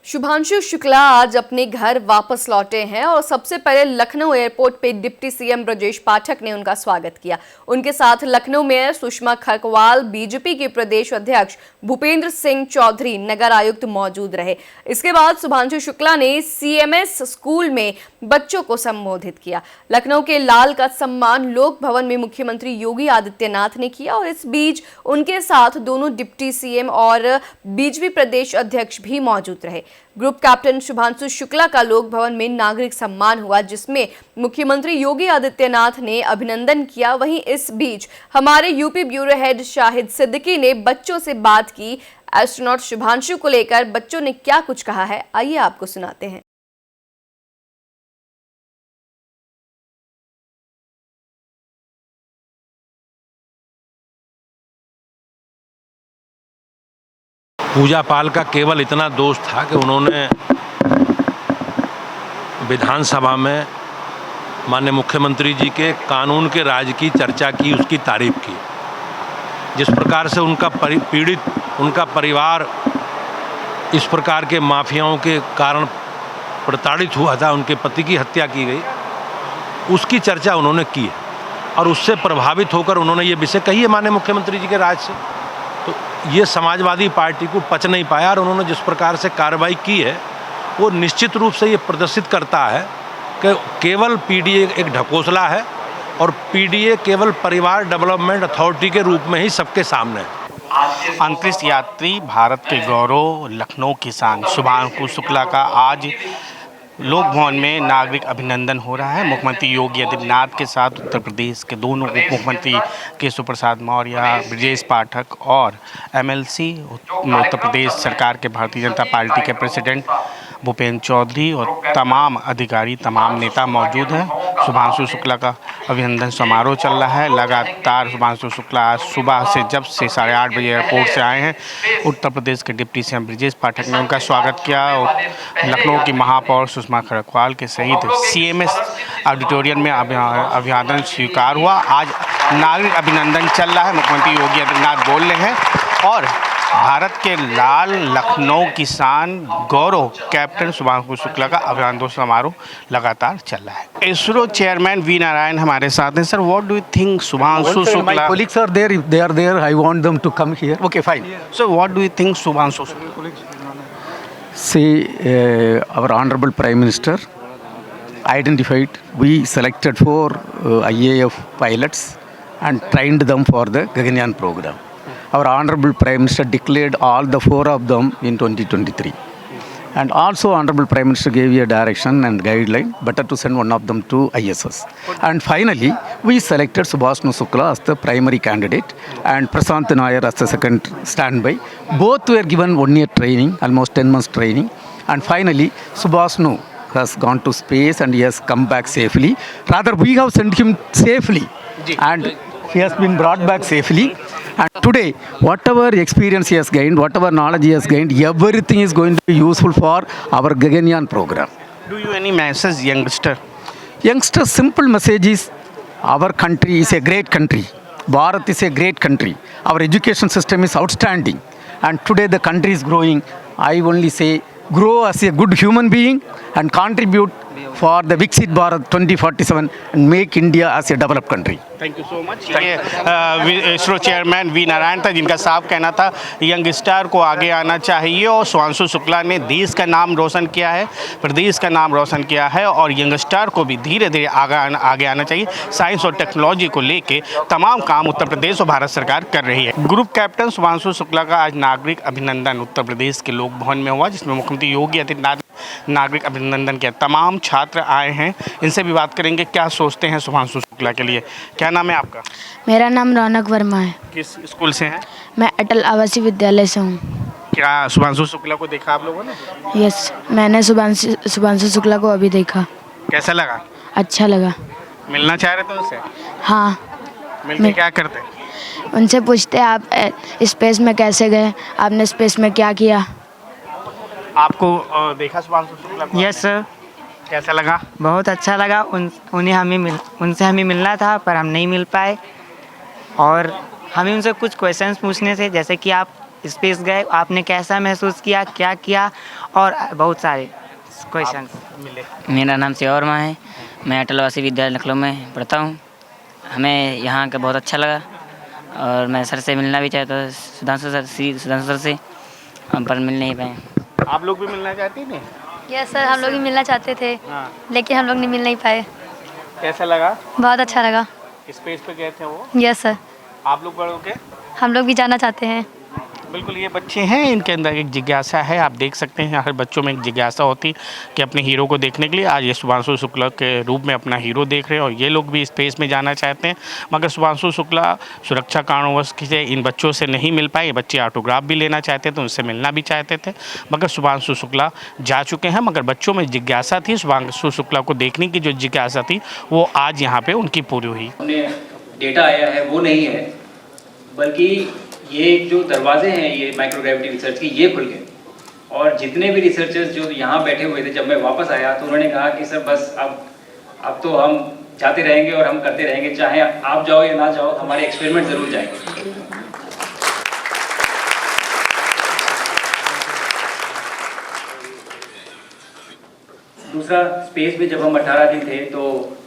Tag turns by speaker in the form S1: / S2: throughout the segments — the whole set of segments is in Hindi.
S1: शुभांशु शुक्ला आज अपने घर वापस लौटे हैं और सबसे पहले लखनऊ एयरपोर्ट पे डिप्टी सीएम ब्रजेश पाठक ने उनका स्वागत किया। उनके साथ लखनऊ मेयर सुषमा खरकवाल, बीजेपी के प्रदेश अध्यक्ष भूपेंद्र सिंह चौधरी, नगर आयुक्त मौजूद रहे। इसके बाद शुभांशु शुक्ला ने सीएमएस स्कूल में बच्चों को संबोधित किया। लखनऊ के लाल का सम्मान लोक भवन में मुख्यमंत्री योगी आदित्यनाथ ने किया और इस बीच उनके साथ दोनों डिप्टी सीएम और बीजेपी प्रदेश अध्यक्ष भी मौजूद रहे। ग्रुप कैप्टन शुभांशु शुक्ला का लोक भवन में नागरिक सम्मान हुआ, जिसमें मुख्यमंत्री योगी आदित्यनाथ ने अभिनंदन किया। वहीं इस बीच हमारे UP bureau head Shahid Siddiqui ने बच्चों से बात की। एस्ट्रोनॉट शुभांशु को लेकर बच्चों ने क्या कुछ कहा है, आइए आपको सुनाते हैं।
S2: पूजा पाल का केवल इतना दोष था कि उन्होंने विधानसभा में माननीय मुख्यमंत्री जी के कानून के राज की चर्चा की, उसकी तारीफ की। जिस प्रकार से उनका परिवार इस प्रकार के माफियाओं के कारण प्रताड़ित हुआ था, उनके पति की हत्या की गई, उसकी चर्चा उन्होंने की है और उससे प्रभावित होकर उन्होंने ये विषय कही है माननीय मुख्यमंत्री जी के राज से। तो ये समाजवादी पार्टी को पच नहीं पाया और उन्होंने जिस प्रकार से कार्रवाई की है वो निश्चित रूप से ये प्रदर्शित करता है कि केवल पीडीए एक ढकोसला है और पीडीए केवल परिवार डेवलपमेंट अथॉरिटी के रूप में ही सबके सामने है।
S3: अंतरिक्ष यात्री, भारत के गौरव, लखनऊ की शान शुभांशु शुक्ला का आज लोक भवन में नागरिक अभिनंदन हो रहा है। मुख्यमंत्री योगी आदित्यनाथ के साथ उत्तर प्रदेश के दोनों उप मुख्यमंत्री केशव प्रसाद मौर्य, ब्रजेश पाठक और एमएलसी उत्तर प्रदेश सरकार के भारतीय जनता पार्टी के प्रेसिडेंट भूपेंद्र चौधरी और तमाम अधिकारी, तमाम नेता मौजूद हैं। शुभांशु शुक्ला का अभिनंदन समारोह चल रहा है। लगातार शुभांशु शुक्ला आज सुबह से जब से 8:30 बजे एयरपोर्ट से आए हैं, उत्तर प्रदेश के डिप्टी सीएम ब्रजेश पाठक ने उनका स्वागत किया और लखनऊ की महापौर सुषमा खरकवाल के सहित सीएमएस ऑडिटोरियम में अभिवादन स्वीकार हुआ। आज नागरिक अभिनंदन चल रहा है, मुख्यमंत्री योगी आदित्यनाथ बोल रहे हैं और भारत के लाल, लखनऊ की शान, गौरव कैप्टन शुभांशु शुक्ला का अभिनंदन समारोह लगातार चल रहा है। इसरो चेयरमैन वी नारायण हमारे साथ हैं। Sir, what do you think Shubhanshu Shukla?
S4: My colleagues are there. If they are there, I want them to come here. Okay, fine.
S3: So what do you think Shubhanshu Shukla?
S4: See, our Honorable Prime Minister identified, we selected 4 IAF pilots and trained them for the Gaganyaan program. Our Honorable Prime Minister declared all the 4 of them in 2023. And also Honorable Prime Minister gave a direction and guideline, better to send one of them to ISS. And finally, we selected Subhashnu Shukla as the primary candidate and Prashant Nair as the second standby. Both were given 1-year training, almost 10 months training. And finally, Subhashnu has gone to space and he has come back safely. Rather, we have sent him safely and he has been brought back safely. And today, whatever experience he has gained, whatever knowledge he has gained, everything is going to be useful for our Gaganyaan program.
S3: Do you any message youngster?
S4: Youngsters, simple message is, our country is a great country. Bharat is a great country. Our education system is outstanding. And today the country is growing. I only say, grow as a good human being and contribute for the Viksit Bharat 2047 and make India as a developed country.
S3: Thank you so much. ये इसरो चेयरमैन वी नारायण था, जिनका साफ कहना था यंग स्टार को आगे आना चाहिए और शुभांशु शुक्ला ने देश का नाम रोशन किया है, प्रदेश का नाम रोशन किया है और यंग स्टार को भी धीरे धीरे आगे आना चाहिए। साइंस और टेक्नोलॉजी को लेके तमाम काम उत्तर प्रदेश और भारत सरकार कर रही है। ग्रुप कैप्टन शुभांशु शुक्ला का आज नागरिक अभिनंदन उत्तर प्रदेश के लोक भवन में हुआ, जिसमें मुख्यमंत्री योगी आदित्यनाथ नागरिक अभिनंदन किया। तमाम छात्र आए हैं, इनसे भी बात करेंगे क्या सोचते हैं शुभांशु शुक्ला के लिए। क्या नाम है आपका?
S5: मेरा नाम रौनक वर्मा है।
S3: किस स्कूल से हैं?
S5: मैं अटल आवासीय विद्यालय से हूँ।
S3: क्या शुभांशु शुक्ला को देखा आप लोगों ने?
S5: यस, मैंने शुभांशु शुक्ला को अभी देखा।
S3: कैसा लगा?
S5: अच्छा लगा।
S3: मिलना चाह रहे थे उनसे?
S5: हाँ।
S3: मिलके क्या करते?
S5: उनसे पूछते आप स्पेस में कैसे गए, आपने स्पेस में क्या किया।
S3: आपको देखा शुभांशु शुक्ला को?
S6: Yes sir.
S3: कैसा लगा?
S6: बहुत अच्छा लगा। उनसे हमें मिलना था पर हम नहीं मिल पाए और हमें उनसे कुछ क्वेश्चंस पूछने थे, जैसे कि आप स्पेस गए, आपने कैसा महसूस किया, क्या किया, और बहुत सारे क्वेश्चन
S3: मिले।
S7: मेरा नाम सिया वर्मा है। मैं अटलवासी विद्यालय लखनऊ में पढ़ता हूँ। हमें यहाँ का बहुत अच्छा लगा और मैं सर से मिलना भी चाहता था, सुधांशु सर से, पर मिल नहीं पाए।
S3: आप लोग भी मिलना चाहती हैं?
S8: यस सर, हम लोग भी मिलना चाहते थे,
S3: हाँ।
S8: लेकिन हम लोग नहीं मिल नहीं पाए।
S3: कैसा लगा?
S8: बहुत अच्छा लगा।
S3: स्पेस पे गए थे वो?
S8: यस सर,
S3: आप लोग बड़ों के?
S8: हम लोग भी जाना चाहते हैं।
S3: बिल्कुल, ये बच्चे हैं, इनके अंदर एक जिज्ञासा है। आप देख सकते हैं हर बच्चों में एक जिज्ञासा होती कि अपने हीरो को देखने के लिए। आज ये शुभांशु शुक्ला के रूप में अपना हीरो देख रहे हैं और ये लोग भी स्पेस में जाना चाहते हैं, मगर शुभांशु शुक्ला सुरक्षा कारणवश से इन बच्चों से नहीं मिल पाए। ये बच्चे ऑटोग्राफ भी लेना चाहते थे, उनसे मिलना भी चाहते थे, मगर शुभांशु शुक्ला जा चुके हैं। मगर बच्चों में जिज्ञासा थी, शुभांशु शुक्ला को देखने की जो जिज्ञासा थी वो आज यहाँ पर उनकी पूरी हुई।
S9: डेटा आया है वो नहीं है, बल्कि ये जो दरवाजे हैं ये माइक्रोग्रेविटी रिसर्च की, ये खुल गए। और जितने भी रिसर्चर्स जो यहाँ बैठे हुए थे, जब मैं वापस आया तो उन्होंने कहा कि सर बस अब तो हम जाते रहेंगे और हम करते रहेंगे, चाहे आप जाओ या ना जाओ, हमारे एक्सपेरिमेंट ज़रूर जाएंगे। दूसरा, स्पेस में जब हम 18 दिन थे तो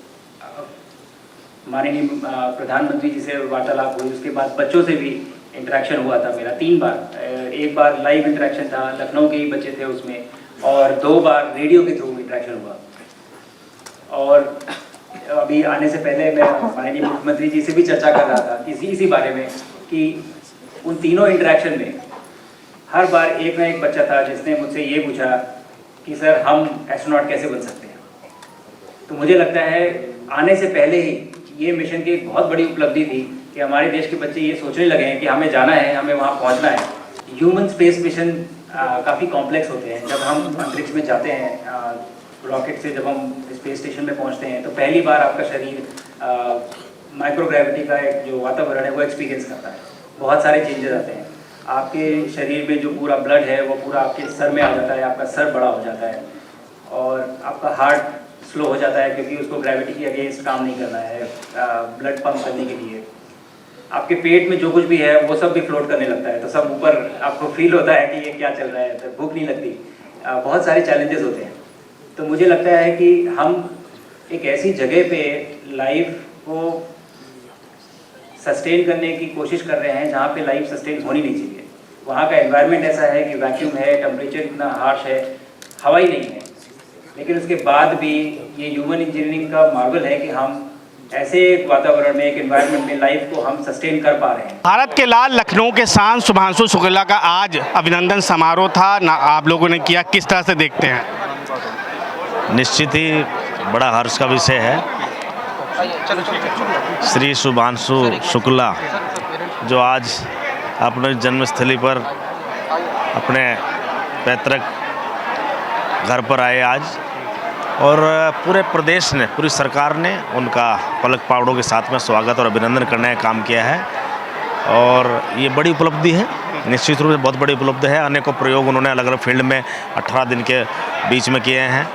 S9: माननीय प्रधानमंत्री जी से वार्तालाप हुई, उसके बाद बच्चों से भी इंटरेक्शन हुआ था मेरा 3 बार। एक बार लाइव इंटरेक्शन था, लखनऊ के ही बच्चे थे उसमें, और 2 बार रेडियो के थ्रू इंटरेक्शन हुआ। और अभी आने से पहले मैं माननीय मुख्यमंत्री जी से भी चर्चा कर रहा था इसी बारे में कि उन तीनों इंटरेक्शन में हर बार एक ना एक बच्चा था जिसने मुझसे ये पूछा कि सर हम एस्ट्रोनॉट कैसे बन सकते हैं। तो मुझे लगता है आने से पहले ही ये मिशन की एक बहुत बड़ी उपलब्धि थी कि हमारे देश के बच्चे ये सोचने लगे हैं कि हमें जाना है, हमें वहाँ पहुँचना है। ह्यूमन स्पेस मिशन काफ़ी कॉम्प्लेक्स होते हैं। जब हम अंतरिक्ष में जाते हैं रॉकेट से, जब हम स्पेस स्टेशन में पहुँचते हैं तो पहली बार आपका शरीर माइक्रोग्रेविटी का एक जो वातावरण है वो एक्सपीरियंस करता है। बहुत सारे चेंजेस आते हैं आपके शरीर में, जो पूरा ब्लड है वो पूरा आपके सर में आ जाता है, आपका सर बड़ा हो जाता है और आपका हार्ट स्लो हो जाता है क्योंकि उसको ग्रेविटी के अगेंस्ट काम नहीं करना है ब्लड पंप करने के लिए। आपके पेट में जो कुछ भी है वो सब भी फ्लोट करने लगता है, तो सब ऊपर आपको फील होता है कि ये क्या चल रहा है, तो भूख नहीं लगती। बहुत सारे चैलेंजेस होते हैं। तो मुझे लगता है कि हम एक ऐसी जगह पे लाइफ को सस्टेन करने की कोशिश कर रहे हैं जहाँ पे लाइफ सस्टेन होनी नहीं चाहिए। वहाँ का एनवायरनमेंट ऐसा है कि वैक्यूम है, टेम्परेचर इतना हार्श है, हवा ही नहीं है, लेकिन उसके बाद भी ये ह्यूमन इंजीनियरिंग का मार्वल है कि हम ऐसे एक वातावरण में, एक एनवायरनमेंट में लाइफ को हम सस्टेन कर पा रहे हैं।
S3: भारत के लाल लखनऊ के सांसद शुभांशु शुक्ला का आज अभिनंदन समारोह था ना, आप लोगों ने किया, किस तरह से देखते हैं?
S10: निश्चित ही बड़ा हर्ष का विषय है। श्री शुभांशु शुक्ला जो आज अपने जन्मस्थली पर अपने पैतृक घर पर आए आज, और पूरे प्रदेश ने, पूरी सरकार ने उनका पलक पावड़ों के साथ में स्वागत और अभिनंदन करने का काम किया है। और ये बड़ी उपलब्धि है, निश्चित रूप से बहुत बड़ी उपलब्धि है। अनेकों प्रयोग उन्होंने अलग अलग फील्ड में 18 दिन के बीच में किए हैं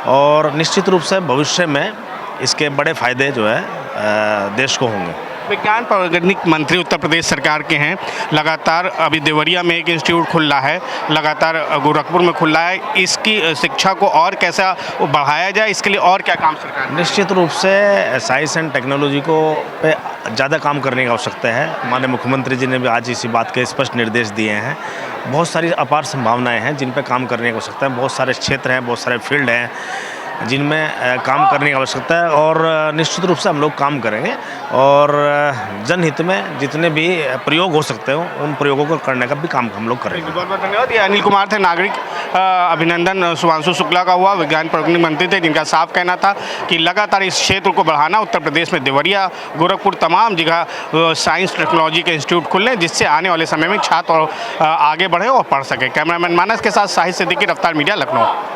S10: और निश्चित रूप से भविष्य में इसके बड़े फायदे जो है देश को होंगे।
S3: विज्ञान प्रौद्योगिकी मंत्री उत्तर प्रदेश सरकार के हैं। लगातार अभी देवरिया में एक इंस्टीट्यूट खुल रहा है, लगातार गोरखपुर में खुल रहा है। इसकी शिक्षा को और कैसा बढ़ाया जाए, इसके लिए और क्या काम सरकार?
S10: निश्चित रूप से साइंस एंड टेक्नोलॉजी को पे ज़्यादा काम करने की आवश्यकता है। माननीय मुख्यमंत्री जी ने भी आज इसी बात के स्पष्ट निर्देश दिए हैं। बहुत सारी अपार संभावनाएँ हैं जिन पर काम करने की आवश्यकता है। बहुत सारे क्षेत्र हैं, बहुत सारे फील्ड हैं जिनमें काम करने की आवश्यकता है और निश्चित रूप से हम लोग काम करेंगे और जनहित में जितने भी प्रयोग हो सकते हो उन प्रयोगों को करने का भी काम हम लोग करेंगे।
S3: बहुत बहुत धन्यवाद। ये अनिल कुमार थे, नागरिक अभिनंदन शुभांशु शुक्ला का हुआ। विज्ञान प्रौद्योगिकी मंत्री थे जिनका साफ कहना था कि लगातार इस क्षेत्र को बढ़ाना, उत्तर प्रदेश में देवरिया, गोरखपुर, तमाम जगह साइंस टेक्नोलॉजी के इंस्टीट्यूट खुलने जिससे आने वाले समय में छात्र आगे बढ़े और पढ़ सके। कैमरामैन मानस के साथ साहित्य सिद्दीकी, रफ्तार मीडिया, लखनऊ।